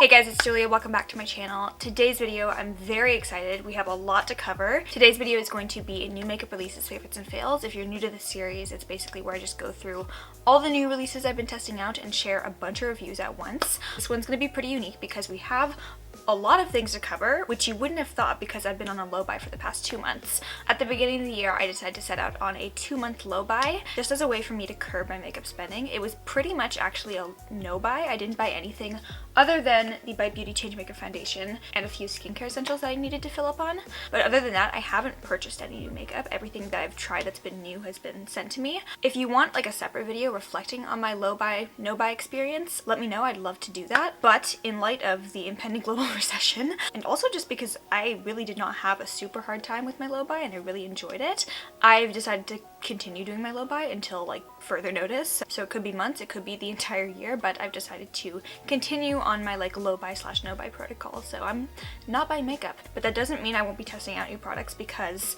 Hey guys, it's Julia. Welcome back to my channel. Today's video, I'm very excited. We have a lot to cover. Today's video is going to be new makeup releases, favorites, and fails. If you're new to this series, it's basically where I just go through all the new releases I've been testing out and share a bunch of reviews at once. This one's going to be pretty unique because we have a lot of things to cover, which you wouldn't have thought because I've been on a low buy for the past 2 months. At the beginning of the year, I decided to set out on a 2-month low buy just as a way for me to curb my makeup spending. It was pretty much actually a no buy. I didn't buy anything other than the Bite Beauty Change Maker Foundation and a few skincare essentials that I needed to fill up on. But other than that, I haven't purchased any new makeup. Everything that I've tried that's been new has been sent to me. If you want like a separate video reflecting on my low buy, no buy experience, let me know. I'd love to do that. But in light of the impending global recession, and also just because I really did not have a super hard time with my low buy and I really enjoyed it, I've decided to continue doing my low buy until like further notice. So it could be months, it could be the entire year, but I've decided to continue on my like low buy / no buy protocol. So I'm not buying makeup, but that doesn't mean I won't be testing out new products because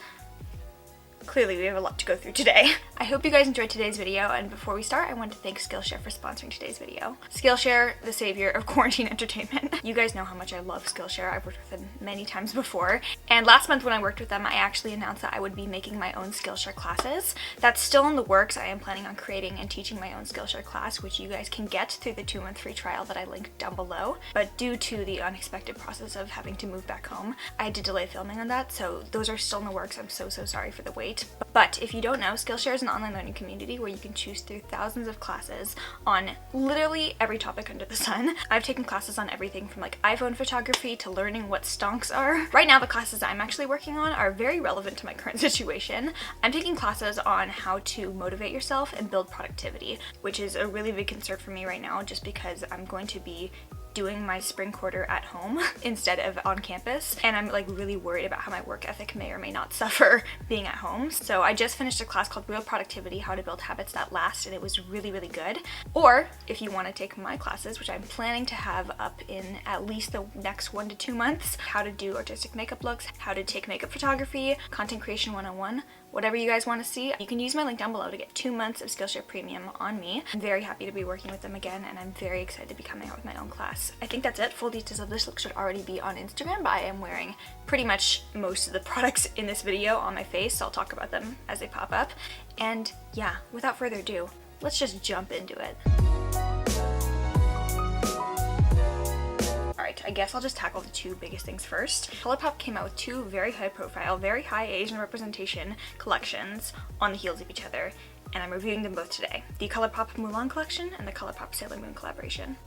clearly we have a lot to go through today. I hope you guys enjoyed today's video, and before we start I want to thank Skillshare for sponsoring today's video. Skillshare, the savior of quarantine entertainment. You guys know how much I love Skillshare. I've worked with them many times before, and last month when I worked with them I actually announced that I would be making my own Skillshare classes. That's still in the works. I am planning on creating and teaching my own Skillshare class, which you guys can get through the 2-month free trial that I linked down below, but due to the unexpected process of having to move back home, I had to delay filming on that, so those are still in the works. I'm so sorry for the wait. But if you don't know, Skillshare is an online learning community where you can choose through thousands of classes on literally every topic under the sun. I've taken classes on everything from like iPhone photography to learning what stonks are. Right now the classes I'm actually working on are very relevant to my current situation. I'm taking classes on how to motivate yourself and build productivity, which is a really big concern for me right now just because I'm going to be doing my spring quarter at home instead of on campus, and I'm like really worried about how my work ethic may or may not suffer being at home. So I just finished a class called Real Productivity: How to Build Habits That Last, and it was really good. Or if you want to take my classes, which I'm planning to have up in at least the next 1 to 2 months, how to do artistic makeup looks, how to take makeup photography, content creation 101, whatever you guys want to see, you can use my link down below to get 2 months of Skillshare Premium on me. I'm very happy to be working with them again, and I'm very excited to be coming out with my own class. I think that's it. Full details of this look should already be on Instagram, but I am wearing pretty much most of the products in this video on my face, so I'll talk about them as they pop up. And yeah, without further ado, let's just jump into it. Alright, I guess I'll just tackle the 2 biggest things first. Colourpop came out with 2 very high profile, very high Asian representation collections on the heels of each other, and I'm reviewing them both today. The Colourpop Mulan collection and the Colourpop Sailor Moon collaboration.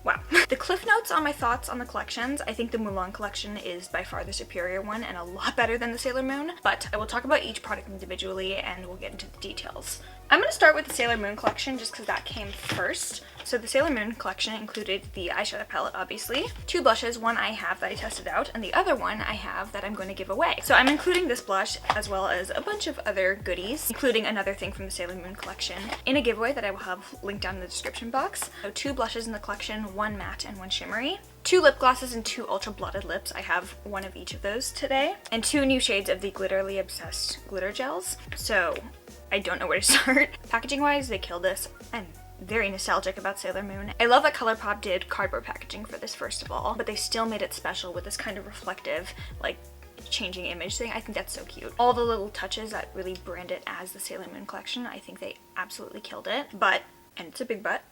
Wow. The cliff notes on my thoughts on the collections: I think the Mulan collection is by far the superior one and a lot better than the Sailor Moon, but I will talk about each product individually and we'll get into the details. I'm going to start with the Sailor Moon collection just because that came first. So the Sailor Moon collection included the eyeshadow palette, obviously, 2 blushes, one I have that I tested out, and the other one I have that I'm going to give away. So I'm including this blush as well as a bunch of other goodies, including another thing from the Sailor Moon collection, in a giveaway that I will have linked down in the description box. So 2 blushes in the collection, 1 matte and 1 shimmery. 2 lip glosses and 2 ultra blotted lips. I have 1 of each of those today. And 2 new shades of the Glitterly Obsessed glitter gels. So I don't know where to start. Packaging wise, they killed this. I'm very nostalgic about Sailor Moon. I love that Colourpop did cardboard packaging for this first of all, but they still made it special with this kind of reflective, like, changing image thing. I think that's so cute. All the little touches that really brand it as the Sailor Moon collection, I think they absolutely killed it. But, and it's a big but,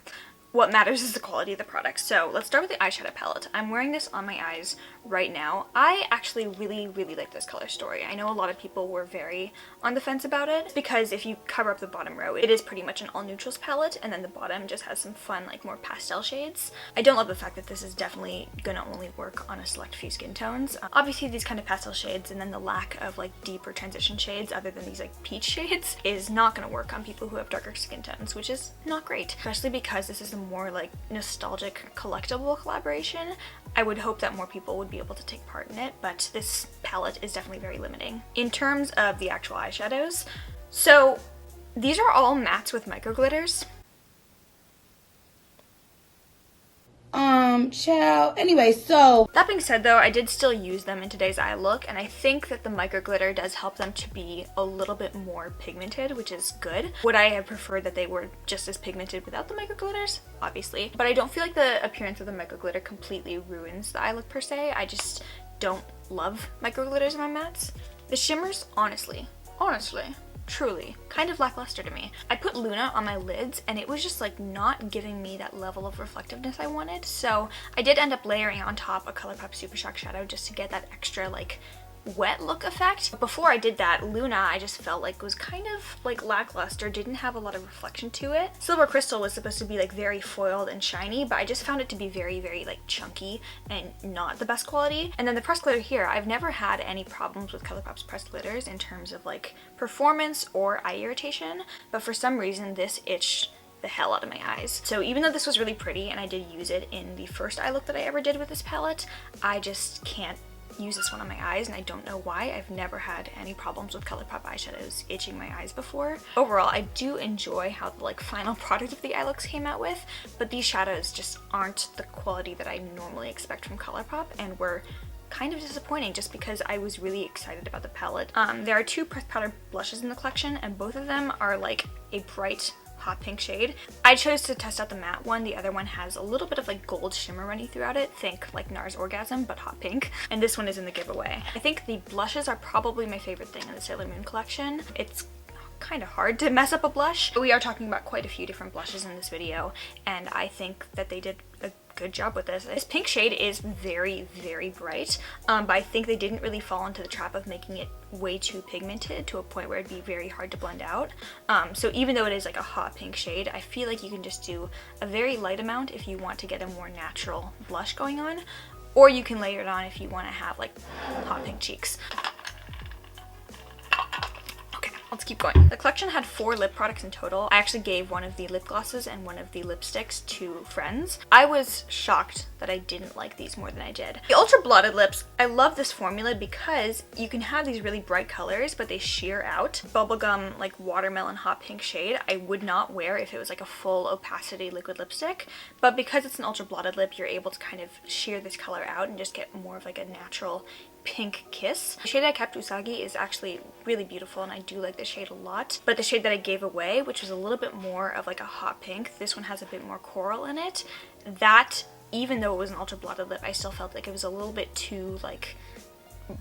what matters is the quality of the product. So let's start with the eyeshadow palette. I'm wearing this on my eyes right now. I actually really like this color story. I know a lot of people were very on the fence about it because if you cover up the bottom row, it is pretty much an all neutrals palette, and then the bottom just has some fun, like, more pastel shades. I don't love the fact that this is definitely gonna only work on a select few skin tones. Obviously these kind of pastel shades and then the lack of like deeper transition shades other than these like peach shades is not gonna work on people who have darker skin tones, which is not great, especially because this is a more like nostalgic collectible collaboration. I would hope that more people would be able to take part in it, but this palette is definitely very limiting. In terms of the actual eyeshadows, so these are all mattes with micro glitters. Child. Anyway, so that being said though, I did still use them in today's eye look, and I think that the micro glitter does help them to be a little bit more pigmented, which is good. Would I have preferred that they were just as pigmented without the micro glitters? Obviously. But I don't feel like the appearance of the micro glitter completely ruins the eye look per se. I just don't love micro glitters in my mattes. The shimmers, honestly, truly kind of lackluster to me. I put Luna on my lids and it was just like not giving me that level of reflectiveness I wanted, so I did end up layering on top a ColourPop Super Shock shadow just to get that extra like wet look effect. Before I did that, Luna I just felt like was kind of like lackluster, didn't have a lot of reflection to it. Silver Crystal was supposed to be like very foiled and shiny, but I just found it to be very like chunky and not the best quality. And then the pressed glitter here, I've never had any problems with ColourPop's pressed glitters in terms of like performance or eye irritation, but for some reason this itched the hell out of my eyes. So even though this was really pretty and I did use it in the first eye look that I ever did with this palette, I just can't use this one on my eyes, and I don't know why. I've never had any problems with ColourPop eyeshadows itching my eyes before. Overall, I do enjoy how the like final product of the eye looks came out with, but these shadows just aren't the quality that I normally expect from ColourPop and were kind of disappointing just because I was really excited about the palette. There are two pressed powder blushes in the collection, and both of them are like a bright hot pink shade. I chose to test out the matte one. The other one has a little bit of like gold shimmer running throughout it. Think like NARS Orgasm, but hot pink. And this one is in the giveaway. I think the blushes are probably my favorite thing in the Sailor Moon collection. It's kind of hard to mess up a blush. We are talking about quite a few different blushes in this video, and I think that they did a good job with this. This pink shade is very bright, but I think they didn't really fall into the trap of making it way too pigmented to a point where it'd be very hard to blend out. So even though it is like a hot pink shade, I feel like you can just do a very light amount if you want to get a more natural blush going on, or you can layer it on if you want to have like hot pink cheeks. Let's keep going. The collection had 4 lip products in total. I actually gave one of the lip glosses and one of the lipsticks to friends. I was shocked that I didn't like these more than I did. The Ultra Blotted Lips, I love this formula because you can have these really bright colors, but they sheer out. Bubblegum, like watermelon hot pink shade, I would not wear if it was like a full opacity liquid lipstick, but because it's an Ultra Blotted Lip, you're able to kind of sheer this color out and just get more of like a natural pink kiss. The shade I kept, Usagi, is actually really beautiful and I do like the shade a lot, but the shade that I gave away, which was a little bit more of like a hot pink, this one has a bit more coral in it. That, even though it was an ultra blotted lip, I still felt like it was a little bit too like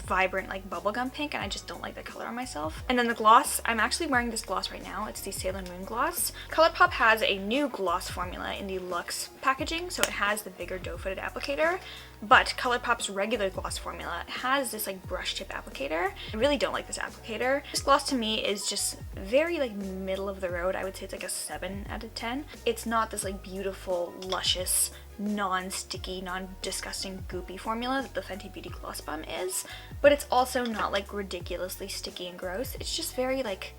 vibrant like bubblegum pink, and I just don't like the color on myself. And then the gloss, I'm actually wearing this gloss right now. It's the Sailor Moon gloss. ColourPop has a new gloss formula in the Luxe packaging, so it has the bigger doe-footed applicator, but ColourPop's regular gloss formula has this like brush tip applicator. I really don't like this applicator. This gloss to me is just very like middle of the road. I would say it's like a 7 out of 10. It's not this like beautiful, luscious, non-sticky, non-disgusting goopy formula that the Fenty Beauty Gloss Bomb is, but it's also not like ridiculously sticky and gross. It's just very like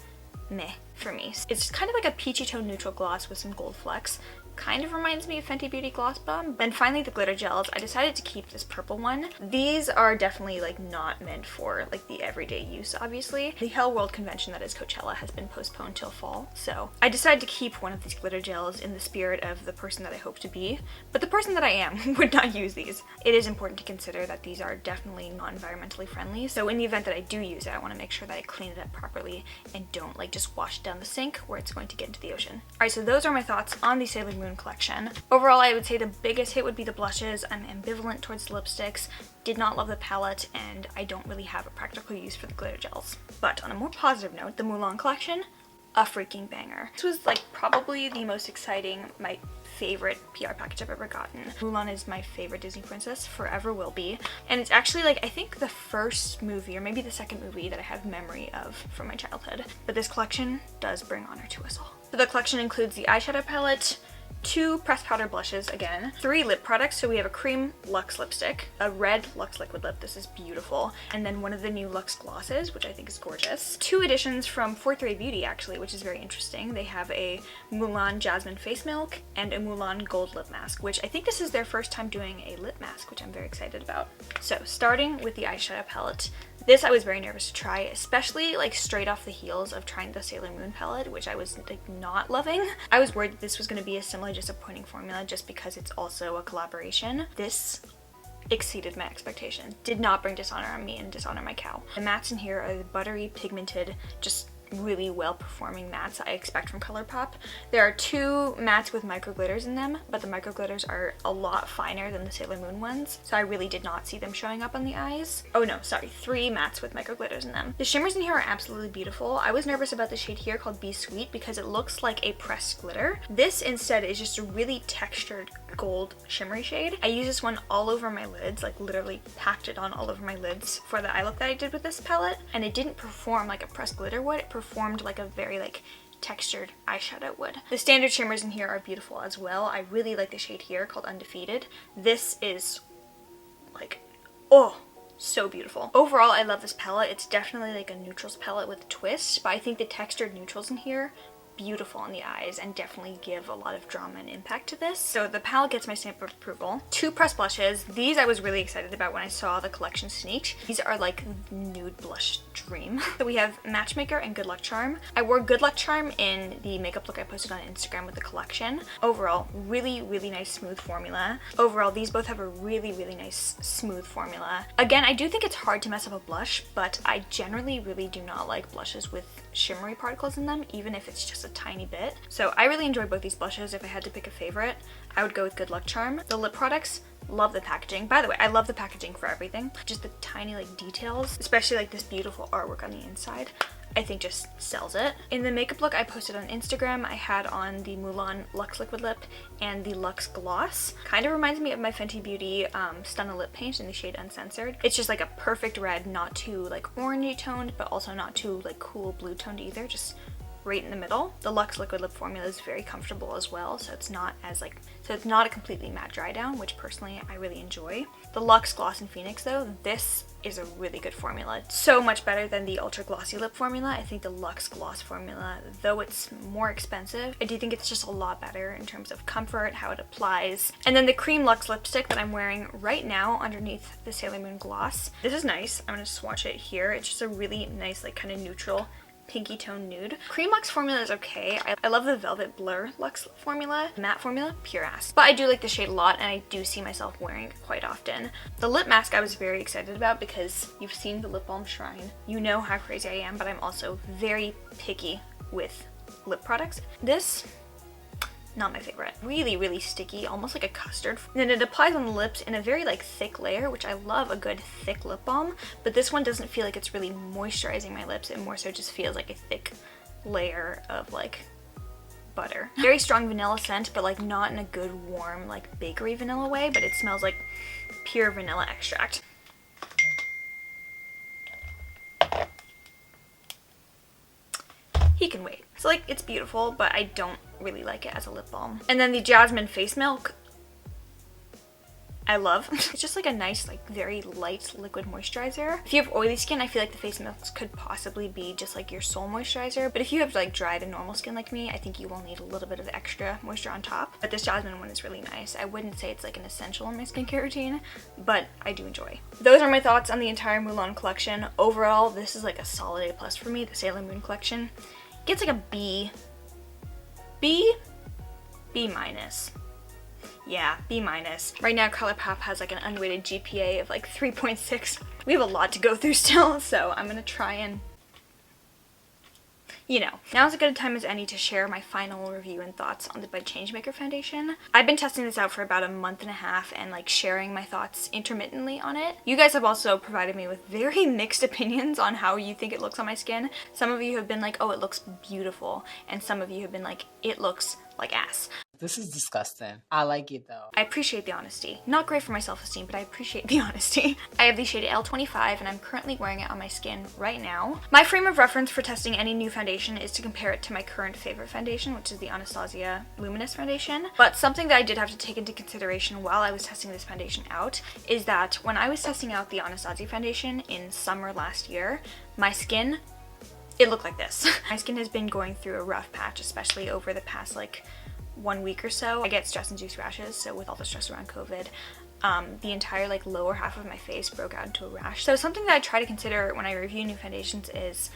meh for me. It's kind of like a peachy tone neutral gloss with some gold flecks. Kind of reminds me of Fenty Beauty Gloss Bomb. Then finally the glitter gels. I decided to keep this purple one. These are definitely like not meant for like the everyday use, obviously. The Hell World convention that is Coachella has been postponed till fall, so I decided to keep one of these glitter gels in the spirit of the person that I hope to be, but the person that I am would not use these. It is important to consider that these are definitely non-environmentally friendly, so in the event that I do use it, I want to make sure that I clean it up properly and don't like just wash it down the sink where it's going to get into the ocean. Alright, so those are my thoughts on the Sailor Moon collection. Overall, I would say the biggest hit would be the blushes. I'm ambivalent towards the lipsticks, did not love the palette, and I don't really have a practical use for the glitter gels. But on a more positive note, the Mulan collection, a freaking banger. This was like probably the most exciting, my favorite PR package I've ever gotten. Mulan is my favorite Disney princess, forever will be. And it's actually like, I think the first movie, or maybe the second movie that I have memory of from my childhood. But this collection does bring honor to us all. So the collection includes the eyeshadow palette, 2 pressed powder blushes again, 3 lip products. So we have a cream Luxe lipstick, a red Luxe liquid lip, this is beautiful, and then one of the new Luxe glosses, which I think is gorgeous. 2 additions from 4th Beauty actually, which is very interesting. They have a Mulan Jasmine face milk and a Mulan gold lip mask, which I think this is their first time doing a lip mask, which I'm very excited about. So starting with the eyeshadow palette, This I was very nervous to try, especially like straight off the heels of trying the Sailor Moon palette, which I was like not loving. I was worried that this was going to be a similar disappointing formula just because it's also a collaboration. This exceeded my expectations. Did not bring dishonor on me and dishonor my cow. The mattes in here are the buttery, pigmented, just really well performing mattes I expect from ColourPop. There are 2 mattes with micro glitters in them, but the micro glitters are a lot finer than the Sailor Moon ones, so I really did not see them showing up on the eyes. Oh no, sorry, 3 mattes with micro glitters in them. The shimmers in here are absolutely beautiful. I was nervous about the shade here called Be Sweet because it looks like a pressed glitter. This instead is just a really textured gold shimmery shade. I use this one all over my lids, like literally packed it on all over my lids for the eye look that I did with this palette, and it didn't perform like a pressed glitter would. It performed like a very like textured eyeshadow would. The standard shimmers in here are beautiful as well. I really like the shade here called Undefeated. This is like, oh, so beautiful. Overall, I love this palette. It's definitely like a neutrals palette with a twist, but I think the textured neutrals in here beautiful on the eyes and definitely give a lot of drama and impact to this. So the palette gets my stamp of approval. 2 pressed blushes. These I was really excited about when I saw the collection sneaked. These are like nude blush dream. So we have Matchmaker and Good Luck Charm. I wore Good Luck Charm in the makeup look I posted on Instagram with the collection. Overall, really, really nice smooth formula. Overall, these both have a really, really nice smooth formula. Again, I do think it's hard to mess up a blush, but I generally really do not like blushes with shimmery particles in them, even if it's just a tiny bit. So I really enjoy both these blushes. If I had to pick a favorite, I would go with Good Luck Charm. The lip products, love the packaging. By the way, I love the packaging for everything. Just the tiny like details, especially like this beautiful artwork on the inside, I think just sells it. In the makeup look I posted on Instagram, I had on the Mulan Luxe Liquid Lip and the Luxe Gloss. Kind of reminds me of my Fenty Beauty Stunna Lip Paint in the shade Uncensored. It's just like a perfect red, not too like orangey toned, but also not too like cool blue toned either, just right in the middle. The Luxe Liquid Lip formula is very comfortable as well, so it's not as like, so it's not a completely matte dry down, which personally I really enjoy. The Luxe Gloss in Phoenix though, this is a really good formula. It's so much better than the Ultra Glossy Lip formula. I think the Luxe Gloss formula, though it's more expensive, I do think it's just a lot better in terms of comfort, how it applies. And then the Cream Luxe lipstick that I'm wearing right now underneath the Sailor Moon gloss. This is nice. I'm gonna swatch it here. It's just a really nice like kind of neutral pinky tone nude. Cream Luxe formula is okay. I love the Velvet Blur Luxe formula. Matte formula, pure ass. But I do like the shade a lot and I do see myself wearing it quite often. The lip mask I was very excited about because you've seen the Lip Balm Shrine. You know how crazy I am, but I'm also very picky with lip products. This, not my favorite. Really, really sticky, almost like a custard. And then it applies on the lips in a very like thick layer, which I love a good thick lip balm, but this one doesn't feel like it's really moisturizing my lips. It more so just feels like a thick layer of like butter. Very strong vanilla scent, but like not in a good warm like bakery vanilla way, but it smells like pure vanilla extract. He can wait. So like it's beautiful, but I don't really like it as a lip balm. And then the Jasmine Face Milk, I love. It's just like a nice, like very light liquid moisturizer. If you have oily skin, I feel like the face milks could possibly be just like your sole moisturizer. But if you have like dry to normal skin like me, I think you will need a little bit of extra moisture on top. But this Jasmine one is really nice. I wouldn't say it's like an essential in my skincare routine, but I do enjoy. Those are my thoughts on the entire Mulan collection. Overall, this is like a solid A+ for me. The Sailor Moon collection gets like a B minus. Yeah, B minus. Right now ColourPop has like an unweighted GPA of like 3.6. We have a lot to go through still, so I'm gonna try and, you know, now's as good a time as any to share my final review and thoughts on the Bud Changemaker foundation. I've been testing this out for about a month and a half and like sharing my thoughts intermittently on it. You guys have also provided me with very mixed opinions on how you think it looks on my skin. Some of you have been like, oh, it looks beautiful, and some of you have been like, it looks like ass. This is disgusting. I like it though. I appreciate the honesty. Not great for my self-esteem, but I appreciate the honesty. I have the shade L25 and I'm currently wearing it on my skin right now. My frame of reference for testing any new foundation is to compare it to my current favorite foundation, which is the Anastasia Luminous foundation. But something that I did have to take into consideration while I was testing this foundation out is that when I was testing out the Anastasia foundation in summer last year, my skin, it looked like this. My skin has been going through a rough patch, especially over the past like 1 week or so. I get stress-induced rashes, so with all the stress around COVID, the entire like lower half of my face broke out into a rash. So something that I try to consider when I review new foundations is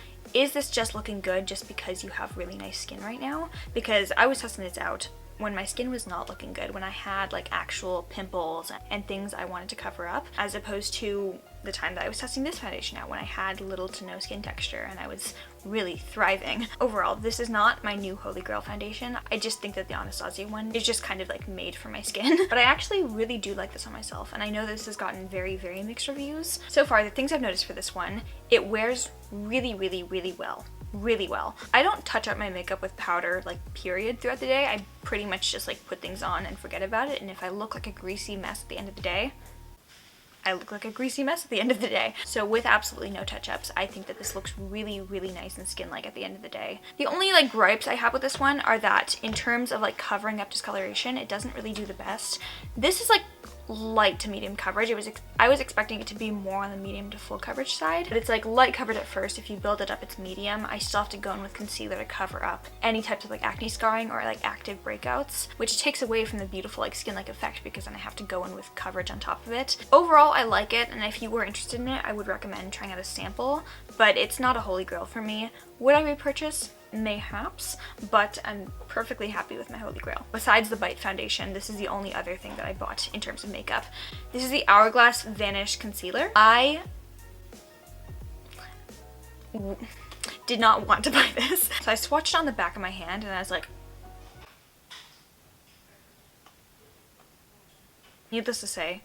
this just looking good just because you have really nice skin right now? Because I was testing this out when my skin was not looking good, when I had like actual pimples and things I wanted to cover up, as opposed to the time that I was testing this foundation out when I had little to no skin texture and I was really thriving. Overall, this is not my new holy grail foundation. I just think that the Anastasia one is just kind of like made for my skin. But I actually really do like this on myself, and I know this has gotten very, very mixed reviews. So far, the things I've noticed for this one, it wears really, really, really well. Really well. I don't touch up my makeup with powder like period throughout the day. I pretty much just like put things on and forget about it, and if I look like a greasy mess at the end of the day, I look like a greasy mess at the end of the day. So with absolutely no touch-ups, I think that this looks really, really nice and skin-like at the end of the day. The only like gripes I have with this one are that in terms of like covering up discoloration, it doesn't really do the best. This is like light to medium coverage. I was expecting it to be more on the medium to full coverage side, but it's like light coverage at first. If you build it up, it's medium. I still have to go in with concealer to cover up any types of like acne scarring or like active breakouts, which takes away from the beautiful like skin-like effect because then I have to go in with coverage on top of it. Overall, I like it, and if you were interested in it, I would recommend trying out a sample, but it's not a holy grail for me. Would I repurchase? Mayhaps, but I'm perfectly happy with my holy grail. Besides the Bite foundation, this is the only other thing that I bought in terms of makeup. This is the Hourglass Vanish concealer. I did not want to buy this. So I swatched on the back of my hand and I was like, needless to say,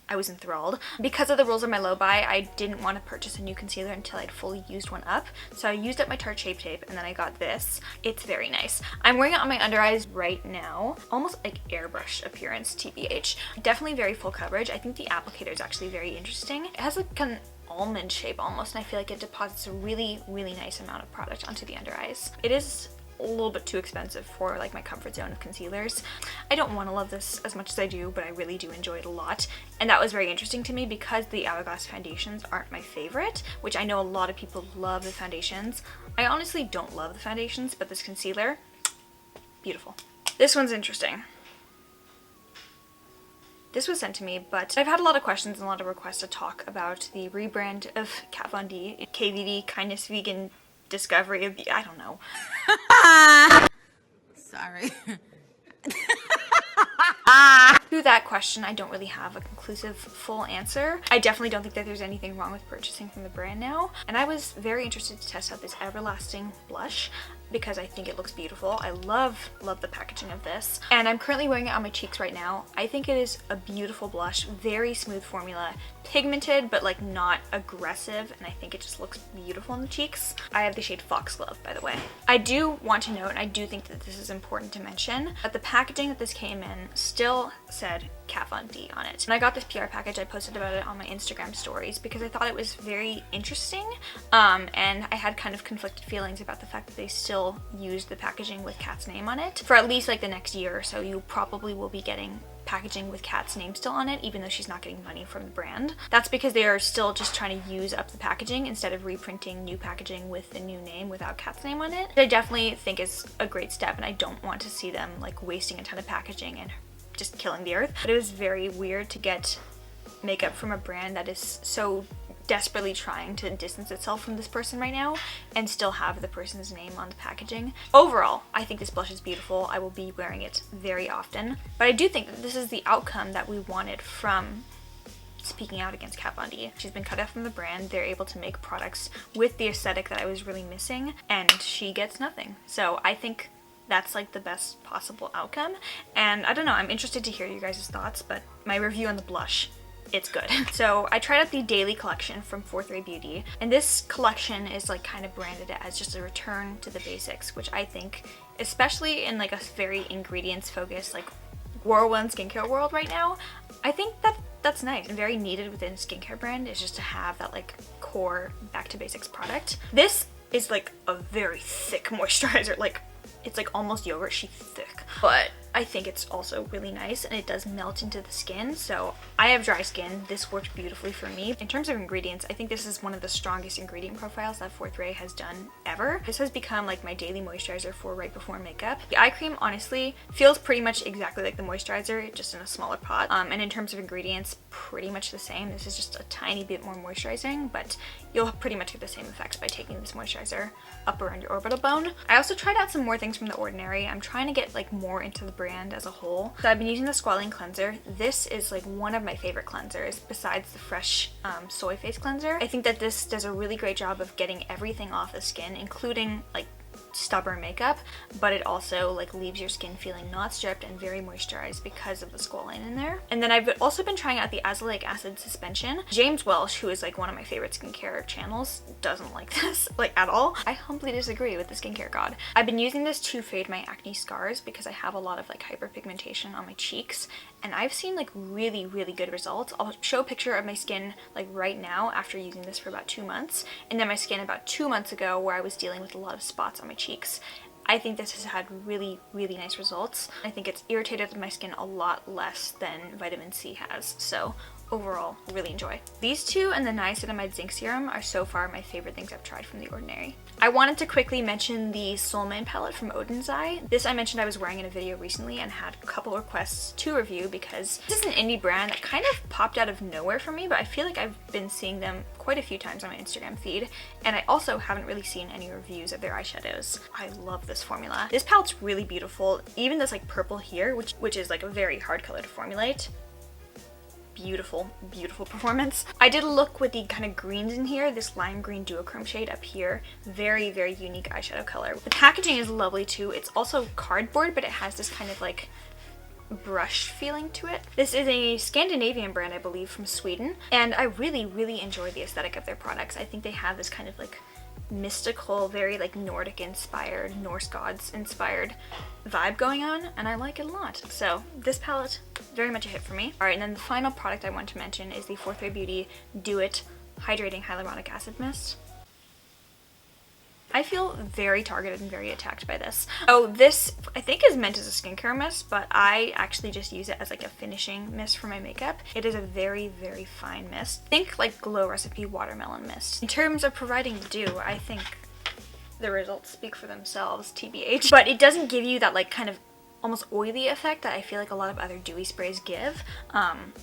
I was enthralled. Because of the rules of my low buy, I didn't want to purchase a new concealer until I'd fully used one up. So I used up my Tarte Shape Tape and then I got this. It's very nice. I'm wearing it on my under eyes right now. Almost like airbrush appearance, TBH. Definitely very full coverage. I think the applicator is actually very interesting. It has like an almond shape almost, and I feel like it deposits a really, really nice amount of product onto the under eyes. It is a little bit too expensive for like my comfort zone of concealers. I don't want to love this as much as I do, but I really do enjoy it a lot, and that was very interesting to me because the Hourglass foundations aren't my favorite, which I know a lot of people love the foundations. I honestly don't love the foundations, but this concealer, beautiful. This one's interesting. This was sent to me, but I've had a lot of questions and a lot of requests to talk about the rebrand of Kat Von D, KVD, Kindness Vegan Discovery of the, I don't know. Sorry. To that question, I don't really have a conclusive full answer. I definitely don't think that there's anything wrong with purchasing from the brand now, and I was very interested to test out this Everlasting blush because I think it looks beautiful. I love the packaging of this, and I'm currently wearing it on my cheeks right now. I think it is a beautiful blush, very smooth formula, pigmented but like not aggressive, and I think it just looks beautiful in the cheeks. I have the shade Foxglove, by the way. I do want to note, and I do think that this is important to mention, that the packaging that this came in still said Kat Von D on it. When I got this PR package, I posted about it on my Instagram stories because I thought it was very interesting, and I had kind of conflicted feelings about the fact that they still used the packaging with Kat's name on it. For at least like the next year or so, you probably will be getting packaging with Kat's name still on it, even though she's not getting money from the brand. That's because they are still just trying to use up the packaging instead of reprinting new packaging with the new name without Kat's name on it. I definitely think is a great step, and I don't want to see them like wasting a ton of packaging and just killing the earth. But it was very weird to get makeup from a brand that is so desperately trying to distance itself from this person right now and still have the person's name on the packaging. Overall, I think this blush is beautiful. I will be wearing it very often, but I do think that this is the outcome that we wanted from speaking out against Kat Von D. She's been cut off from the brand. They're able to make products with the aesthetic that I was really missing, and she gets nothing. So I think that's like the best possible outcome, and I don't know, I'm interested to hear you guys' thoughts, but my review on the blush, it's good. So I tried out the Daily collection from Fourth Ray Beauty, and this collection is like kind of branded as just a return to the basics, which I think, especially in like a very ingredients focused like whirlwind skincare world right now, I think that that's nice and very needed within a skincare brand, is just to have that like core back to basics product. This is like a very thick moisturizer, like it's like almost yogurt sheet thick. but I think it's also really nice and it does melt into the skin. So I have dry skin. This worked beautifully for me. In terms of ingredients, I think this is one of the strongest ingredient profiles that Fourth Ray has done ever. This has become like my daily moisturizer for right before makeup. The eye cream honestly feels pretty much exactly like the moisturizer, just in a smaller pot. And in terms of ingredients, pretty much the same. This is just a tiny bit more moisturizing, but you'll pretty much get the same effects by taking this moisturizer up around your orbital bone. I also tried out some more things from The Ordinary. I'm trying to get like more into the brand as a whole. So I've been using the Squalane cleanser. This is like one of my favorite cleansers besides the fresh soy face cleanser. I think that this does a really great job of getting everything off the skin, including like stubborn makeup, but it also like leaves your skin feeling not stripped and very moisturized because of the squalane in there. And then I've also been trying out the azelaic acid suspension. James Welsh, who is like one of my favorite skincare channels, doesn't like this like at all. I humbly disagree with the skincare god. I've been using this to fade my acne scars because I have a lot of like hyperpigmentation on my cheeks, and I've seen like really good results. I'll show a picture of my skin like right now after using this for about 2 months, and then my skin about 2 months ago where I was dealing with a lot of spots on my cheeks. I think this has had really nice results. I think it's irritated my skin a lot less than vitamin C has. So overall, really enjoy. These two and the niacinamide zinc serum are so far my favorite things I've tried from The Ordinary. I wanted to quickly mention the Soulman palette from Odin's Eye. This I mentioned I was wearing in a video recently and had a couple requests to review because this is an indie brand that kind of popped out of nowhere for me, but I feel like I've been seeing them quite a few times on my Instagram feed, and I also haven't really seen any reviews of their eyeshadows. I love this formula. This palette's really beautiful. Even this like purple here, which is like a very hard color to formulate. Beautiful performance. I did a look with the kind of greens in here, this lime green duochrome shade up here. Very unique eyeshadow color. The packaging is lovely too. It's also cardboard, but it has this kind of like brush feeling to it. This is a Scandinavian brand, I believe, from Sweden, and I really enjoy the aesthetic of their products. I think they have this kind of like mystical, very like Nordic inspired, Norse gods inspired vibe going on, and I like it a lot. So this palette, very much a hit for me. Alright, and then the final product I want to mention is the Fourth Ray Beauty Do It Hydrating Hyaluronic Acid Mist. I feel very targeted and very attacked by this. Oh, this I think is meant as a skincare mist, but I actually just use it as like a finishing mist for my makeup. It is a very fine mist. Think like Glow Recipe Watermelon Mist. In terms of providing dew, I think the results speak for themselves, TBH. But it doesn't give you that like kind of almost oily effect that I feel like a lot of other dewy sprays give,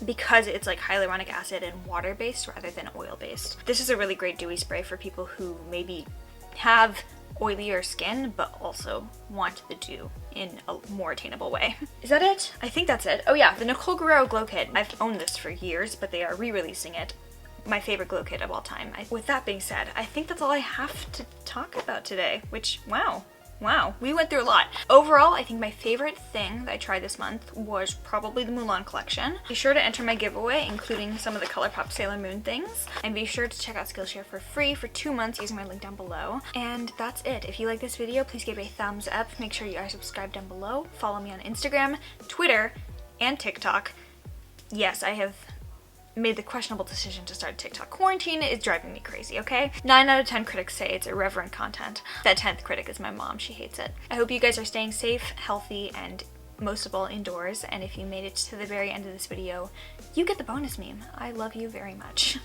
because it's like hyaluronic acid and water based rather than oil based. This is a really great dewy spray for people who maybe have oilier skin but also want the dew in a more attainable way. Is that it? I think that's it. Oh yeah, the Nicole Guerrero Glow Kit. I've owned this for years, but they are re-releasing it. My favorite glow kit of all time. With that being said, I think that's all I have to talk about today, which, wow, we went through a lot. Overall, I think my favorite thing that I tried this month was probably the Mulan collection. Be sure to enter my giveaway, including some of the ColourPop Sailor Moon things. And be sure to check out Skillshare for free for 2 months using my link down below. And that's it. If you like this video, please give it a thumbs up. Make sure you are subscribed down below. Follow me on Instagram, Twitter, and TikTok. Yes, I have made the questionable decision to start TikTok. Quarantine is driving me crazy, okay? 9 out of 10 critics say it's irreverent content. That 10th critic is my mom. She hates it. I hope you guys are staying safe, healthy, and most of all indoors. And if you made it to the very end of this video, you get the bonus meme. I love you very much.